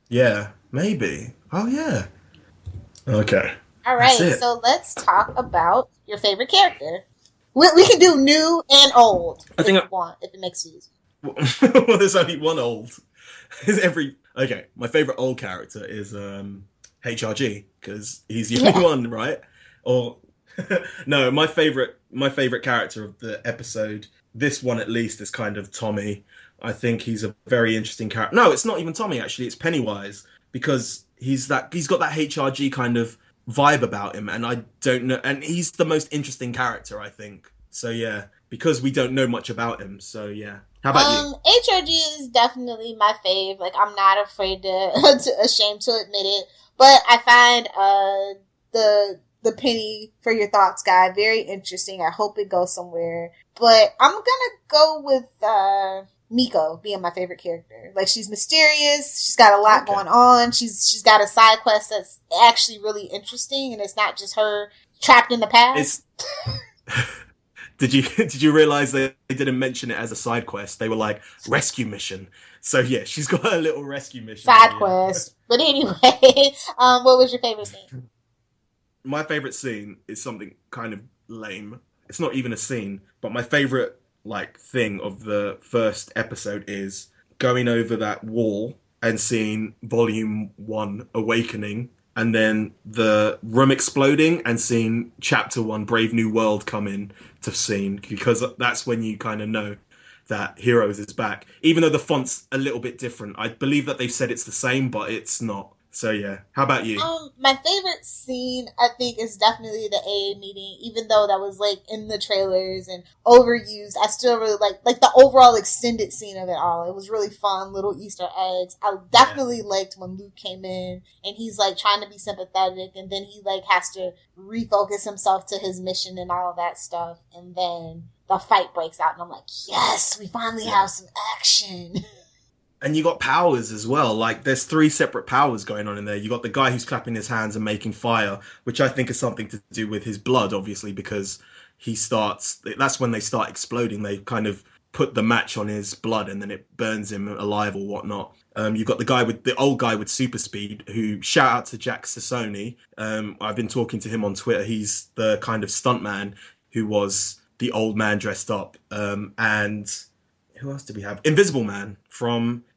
Yeah, maybe. Oh, yeah. Okay. All right, so let's talk about your favorite character. We can do new and old if it makes it easy. Well, there's only one old. Okay, my favorite old character is HRG, because he's the only one, right? Or no, my favorite character of the episode, this one at least, is kind of Tommy. I think he's a very interesting character. No, it's not even Tommy, actually. It's Pennywise, because he's got that HRG kind of vibe about him, and I don't know, and he's the most interesting character, I think. So yeah, because we don't know much about him. So yeah. How about you? HRG is definitely my fave. Like, I'm not afraid ashamed to admit it. But I find the Penny for your thoughts guy very interesting. I hope it goes somewhere. But I'm gonna go with Miko being my favorite character. Like, she's mysterious. She's got a lot going on. She's got a side quest that's actually really interesting, and it's not just her trapped in the past. Did you realize they didn't mention it as a side quest? They were like, rescue mission. So yeah, she's got a little rescue mission. Side quest. But anyway, what was your favorite scene? My favorite scene is something kind of lame. It's not even a scene, but my favorite thing of the first episode is going over that wall and seeing Volume 1 Awakening, and then the room exploding and seeing Chapter 1 Brave New World come in to scene, because that's when you kind of know that Heroes is back. Even though the font's a little bit different. I believe that they've said it's the same, but it's not. So yeah. How about you? My favorite scene, I think, is definitely the AA meeting. Even though that was in the trailers and overused, I still really like the overall extended scene of it all. It was really fun, little Easter eggs. I definitely liked when Luke came in and he's trying to be sympathetic, and then he has to refocus himself to his mission and all of that stuff, and then the fight breaks out, and I'm like, yes, we finally have some action. And you got powers as well. There's 3 separate powers going on in there. You got the guy who's clapping his hands and making fire, which I think is something to do with his blood, obviously, because that's when they start exploding. They kind of put the match on his blood and then it burns him alive or whatnot. You've got the old guy with super speed, who, shout out to Jack Sassoni. I've been talking to him on Twitter. He's the kind of stuntman who was the old man dressed up. And who else did we have? Invisible Man,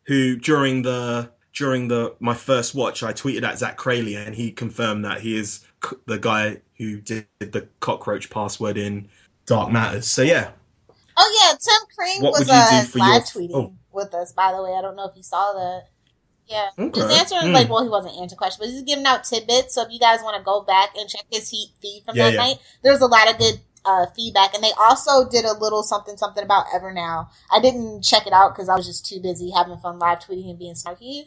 who during my first watch, I tweeted at Zach Crayley, and he confirmed that he is the guy who did the cockroach password in Dark Matters. So yeah. Oh yeah, Tim Crane was live tweeting with us, by the way. I don't know if you saw that. Yeah. Okay. He's answering he wasn't answering questions, but he's giving out tidbits. So if you guys want to go back and check his feed from that night, there's a lot of good feedback. And they also did a little something about Evernow. I didn't check it out because I was just too busy having fun live tweeting and being snarky.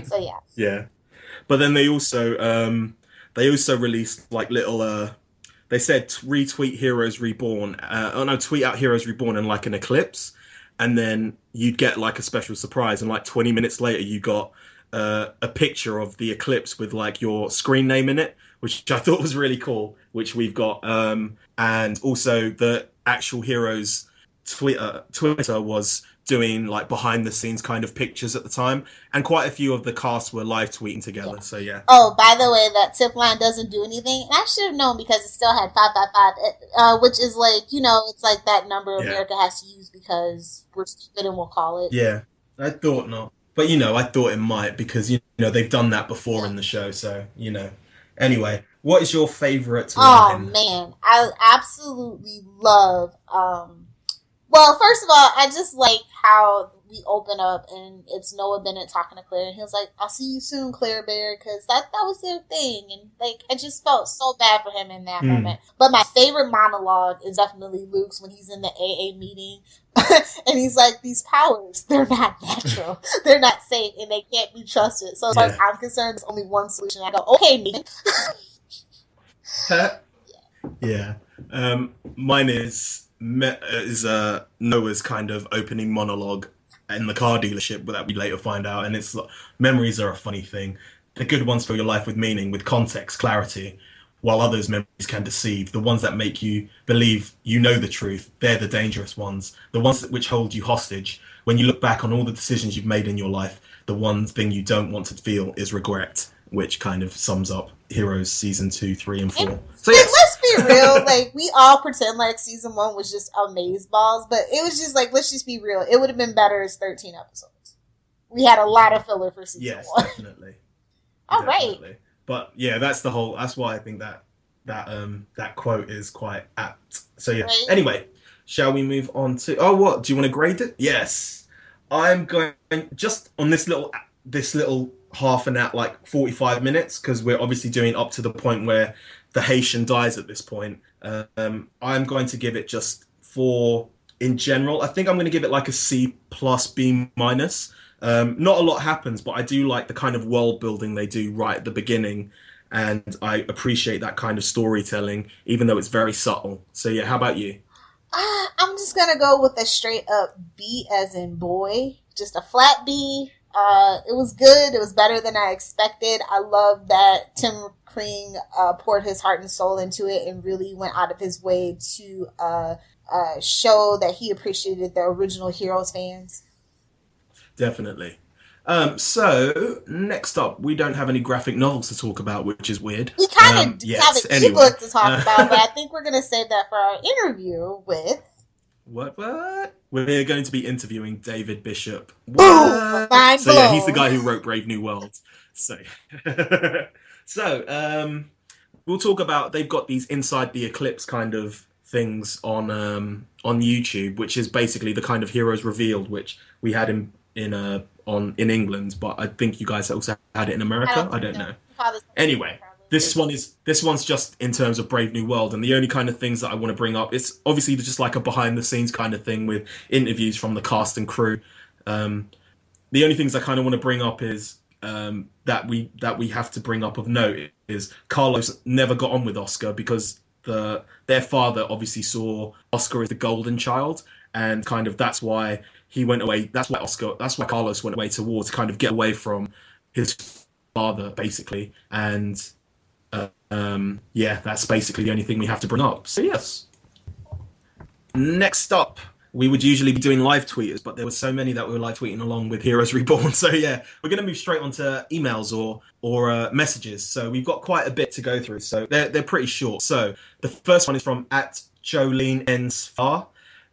So yeah. Yeah. But then they also released like little they said retweet Heroes Reborn. Tweet out Heroes Reborn in like an eclipse, and then you'd get like a special surprise. And like 20 minutes later, you got a picture of the eclipse with like your screen name in it, which I thought was really cool. Which we've got, and also the actual Heroes Twitter was doing like behind the scenes kind of pictures at the time, and quite a few of the cast were live tweeting together. So yeah. Oh, by the way, that tip line doesn't do anything. And I should have known because it still had 555, which is like, it's like that number America has to use because we're stupid and we'll call it. Yeah, I thought not, but I thought it might because they've done that before in the show. So Anyway, what is your favorite line? Oh man, I absolutely love. Well, first of all, I just like how we open up and it's Noah Bennett talking to Claire, and he was like, "I'll see you soon, Claire Bear," because that was their thing, and like I just felt so bad for him in that moment. But my favorite monologue is definitely Luke's when he's in the AA meeting, and he's like, "These powers, they're not natural, they're not safe, and they can't be trusted." So as far as I'm concerned, there's only one solution. I go, "Okay, Nathan." Yeah, mine is Noah's kind of opening monologue in the car dealership that we later find out, and it's memories are a funny thing. The good ones fill your life with meaning, with context, clarity, while others memories can deceive. The ones that make you believe you know the truth, they're the dangerous ones. The ones which hold you hostage. When you look back on all the decisions you've made in your life, the one thing you don't want to feel is regret, which kind of sums up Heroes season 2, 3, and 4. So let's be real, like we all pretend like season 1 was just amazeballs, but it was just like, let's just be real. It would have been better as 13 episodes. We had a lot of filler for season 1. Yes, definitely. All right. But yeah, that's why I think that quote is quite apt. So yeah. Right. Anyway, shall we move on to what? Do you want to grade it? Yes. I'm going just on this little half an hour, like 45 minutes, because we're obviously doing up to the point where the Haitian dies at this point. I'm going to give it just in general, I think I'm going to give it like a C+, B-. Not a lot happens, but I do like the kind of world building they do right at the beginning, and I appreciate that kind of storytelling, even though it's very subtle. So yeah, how about you? I'm just going to go with a straight up B as in boy, just a flat B. It was good. It was better than I expected. I love that Tim Kring poured his heart and soul into it and really went out of his way to show that he appreciated the original Heroes fans. Definitely. So, next up, we don't have any graphic novels to talk about, which is weird. We kind of have an ebook to talk about, but I think we're going to save that for our interview with... What? We're going to be interviewing David Bishop. Boom! Mind so yeah, he's the guy who wrote Brave New World. So, we'll talk about. They've got these Inside the Eclipse kind of things on YouTube, which is basically the kind of Heroes Revealed, which we had in England, but I think you guys also had it in America. I don't know. Anyway. This one's just in terms of Brave New World, and the only kind of things that I want to bring up, it's obviously just like a behind the scenes kind of thing with interviews from the cast and crew. The only things I kind of want to bring up is that we have to bring up of note is Carlos never got on with Oscar because their father obviously saw Oscar as the golden child, and kind of that's why he went away. That's why Carlos went away to war, to kind of get away from his father, basically, and. That's basically the only thing we have to bring up. So yes. Next up, we would usually be doing live tweeters, but there were so many that we were live tweeting along with Heroes Reborn. So yeah, we're going to move straight onto emails or messages. So we've got quite a bit to go through. So they're pretty short. So the first one is from @JoleneNsFar.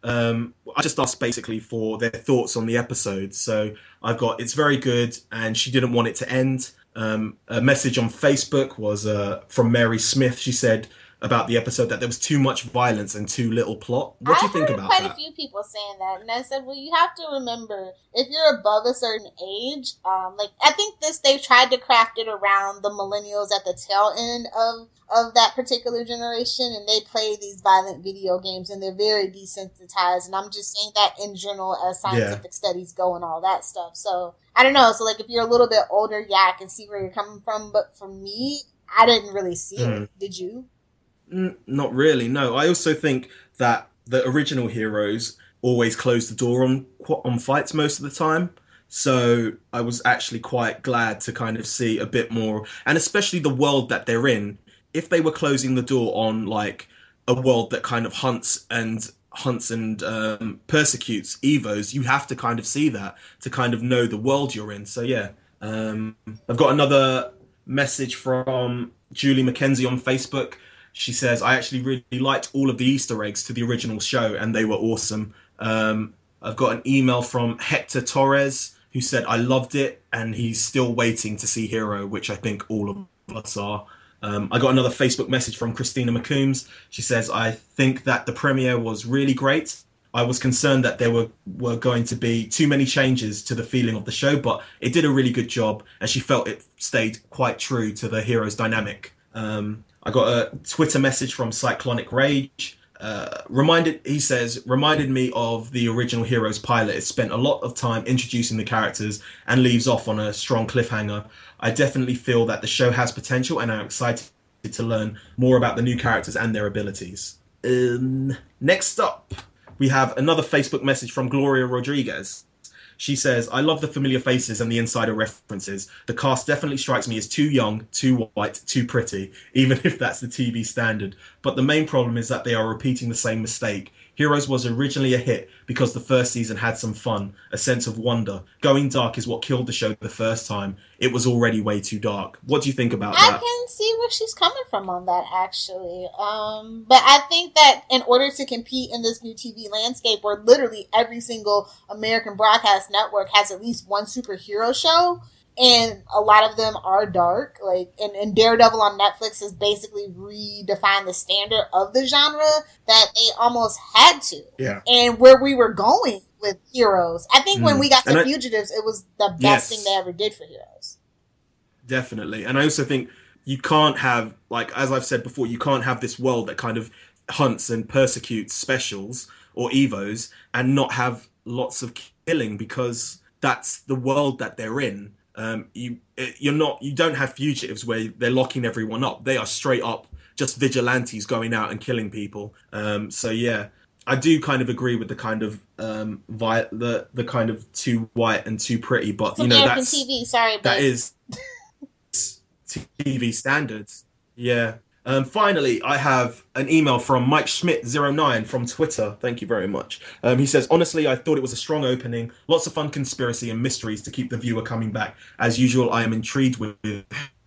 I just asked basically for their thoughts on the episode. So I've got, it's very good, and she didn't want it to end. A message on Facebook was from Mary Smith. She said, about the episode, that there was too much violence and too little plot. What do you think about that? I've heard quite a few people saying that, and I said, well, you have to remember, if you're above a certain age, I think they've tried to craft it around the millennials at the tail end of that particular generation, and they play these violent video games, and they're very desensitized, and I'm just saying that in general as scientific studies go and all that stuff. So, I don't know, so if you're a little bit older, yeah, I can see where you're coming from, but for me, I didn't really see it. Did you? Not really, no. I also think that the original heroes always closed the door on fights most of the time. So I was actually quite glad to kind of see a bit more, and especially the world that they're in. If they were closing the door on like a world that kind of hunts and persecutes Evos, you have to kind of see that to kind of know the world you're in. So yeah, I've got another message from Julie McKenzie on Facebook. She says, I actually really liked all of the Easter eggs to the original show, and they were awesome. I've got an email from Hector Torres, who said, I loved it, and he's still waiting to see Hiro, which I think all of us are. I got another Facebook message from Christina McCombs. She says, I think that the premiere was really great. I was concerned that there were going to be too many changes to the feeling of the show, but it did a really good job, and she felt it stayed quite true to the hero's dynamic. I got a Twitter message from Cyclonic Rage. Reminded me of the original Heroes pilot. It spent a lot of time introducing the characters and leaves off on a strong cliffhanger. I definitely feel that the show has potential, and I'm excited to learn more about the new characters and their abilities. Next up, we have another Facebook message from Gloria Rodriguez. She says, I love the familiar faces and the insider references. The cast definitely strikes me as too young, too white, too pretty, even if that's the TV standard. But the main problem is that they are repeating the same mistake. Heroes was originally a hit because the first season had some fun, a sense of wonder. Going dark is what killed the show the first time. It was already way too dark. What do you think about that? I can see where she's coming from on that, actually. But I think that in order to compete in this new TV landscape, where literally every single American broadcast network has at least one superhero show, and a lot of them are dark, and Daredevil on Netflix has basically redefined the standard of the genre, that they almost had to. Yeah. And where we were going with Heroes, I think when we got to Fugitives, it was the best thing they ever did for Heroes. Definitely. And I also think you can't have, as I've said before, you can't have this world that kind of hunts and persecutes specials or Evos and not have lots of killing, because that's the world that they're in. You don't have Fugitives where they're locking everyone up. They are straight up just vigilantes going out and killing people. So yeah, I do kind of agree with the kind of the kind of too white and too pretty, but it's American TV. Sorry, but that is TV standards. Yeah. Finally, I have an email from Mike Schmidt09 from Twitter. Thank you very much. He says, honestly, I thought it was a strong opening. Lots of fun conspiracy and mysteries to keep the viewer coming back. As usual, I am intrigued with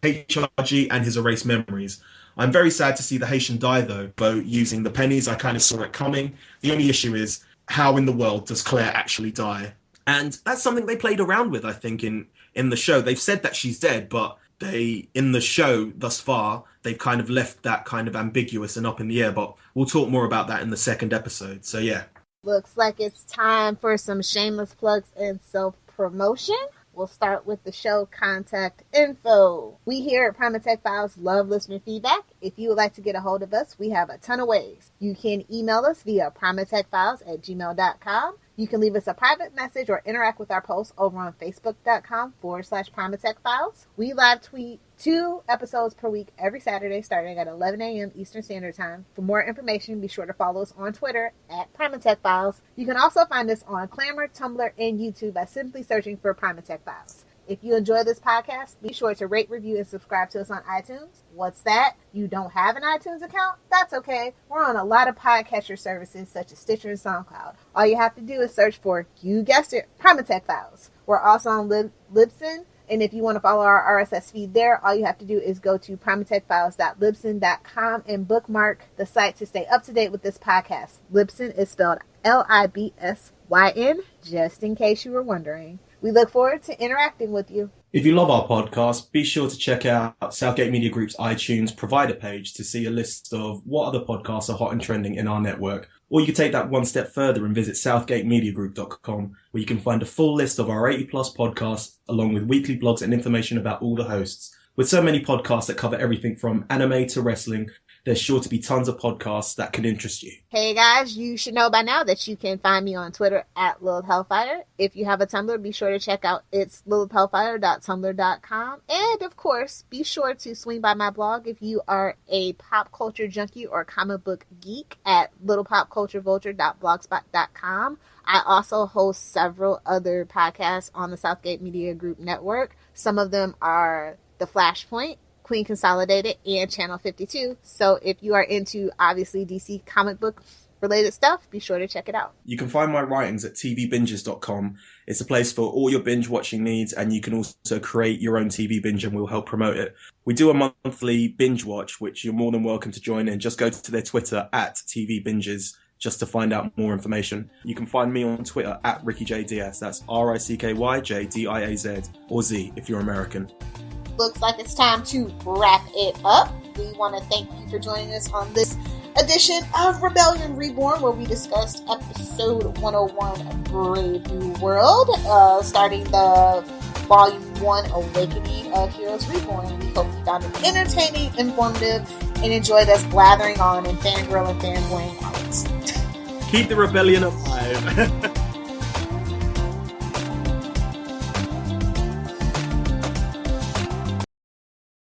HRG and his erased memories. I'm very sad to see the Haitian die, though. Using the pennies, I kind of saw it coming. The only issue is, how in the world does Claire actually die? And that's something they played around with, I think, in the show. They've said that she's dead, but in the show thus far, they've kind of left that kind of ambiguous and up in the air, but we'll talk more about that in the second episode. So yeah. Looks like it's time for some shameless plugs and self-promotion. We'll start with the show contact info. We here at Primatech Files love listener feedback. If you would like to get a hold of us, we have a ton of ways. You can email us via primatechfiles@gmail.com. You can leave us a private message or interact with our posts over on facebook.com/Primatech Files. We live tweet 2 episodes per week every Saturday starting at 11 a.m. Eastern Standard Time. For more information, be sure to follow us on Twitter at Primatech Files. You can also find us on Clamor, Tumblr, and YouTube by simply searching for Primatech Files. If you enjoy this podcast, be sure to rate, review, and subscribe to us on iTunes. What's that? You don't have an iTunes account? That's okay. We're on a lot of podcatcher services such as Stitcher and SoundCloud. All you have to do is search for, you guessed it, Primatech Files. We're also on Libsyn, and if you want to follow our RSS feed there, all you have to do is go to primatechfiles.libsyn.com and bookmark the site to stay up to date with this podcast. Libsyn is spelled Libsyn, just in case you were wondering. We look forward to interacting with you. If you love our podcast, be sure to check out Southgate Media Group's iTunes provider page to see a list of what other podcasts are hot and trending in our network. Or you can take that one step further and visit southgatemediagroup.com, where you can find a full list of our 80-plus podcasts, along with weekly blogs and information about all the hosts. With so many podcasts that cover everything from anime to wrestling, there's sure to be tons of podcasts that could interest you. Hey guys, you should know by now that you can find me on Twitter at Lilith Hellfire. If you have a Tumblr, be sure to check out it's lilithhellfire.tumblr.com. And of course, be sure to swing by my blog if you are a pop culture junkie or comic book geek at littlepopculturevulture.blogspot.com. I also host several other podcasts on the Southgate Media Group network. Some of them are The Flashpoint, Queen Consolidated, and Channel 52. So if you are into, obviously, DC comic book related stuff, be sure to check it out. You can find my writings at tvbinges.com. It's a place for all your binge watching needs, and you can also create your own TV binge and we'll help promote it. We do a monthly binge watch, which you're more than welcome to join in. Just go to their Twitter at tvbinges just to find out more information. You can find me on Twitter at RickyJDiaz. That's RICKYJDIAZ, or Z if you're American. Looks like it's time to wrap it up. We want to thank you for joining us on this edition of Rebellion Reborn, where we discussed episode 101, Brave New World, starting the Volume 1 Awakening of Heroes Reborn. We hope you found it entertaining, informative, and enjoyed us blathering on and fangirl and fanboying out. Keep the rebellion alive.